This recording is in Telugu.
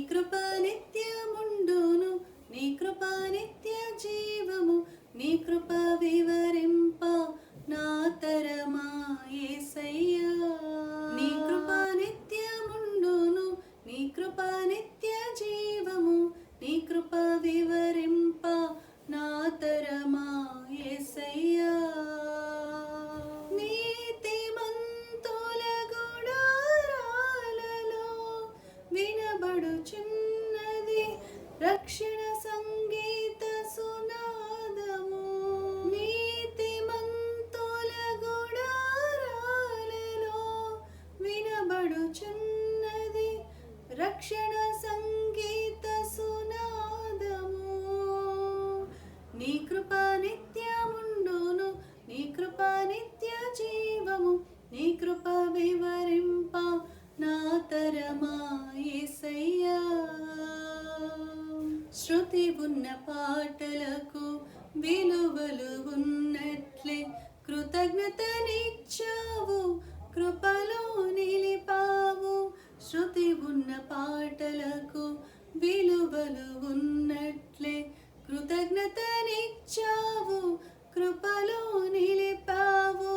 కృప నిత్యముండును, నీ కృప నిత్య జీవము, నీ కృప వివరింప నా తరమా యేసయ్యా. నీ కృప నిత్యముండును, నీ కృప నిత్య జీవము, నీ కృప వివరింప నా తరమా యేసయ్యా. నీతిమంతుల గుడారాలలో వినబడుచున్నది రక్షణ సంగీత సునాదము. నీతిమంతుల గుడారాలలో వినబడుచున్నది రక్షణ సంగీత సునాదము. నీ కృప నిత్యముండును, నీ కృప నిత్య జీవము, నీ కృప వివరింప నా తరమా యేసయ్యా. శృతి ఉన్న పాటలకు విలువలు ఉన్నట్లే కృతజ్ఞతనిచ్చావు, కృపలో నిలిపావు. శృతి ఉన్న పాటలకు విలువలు ఉన్నట్లే కృతజ్ఞతనిచ్చావు, కృపలో నిలిపావు.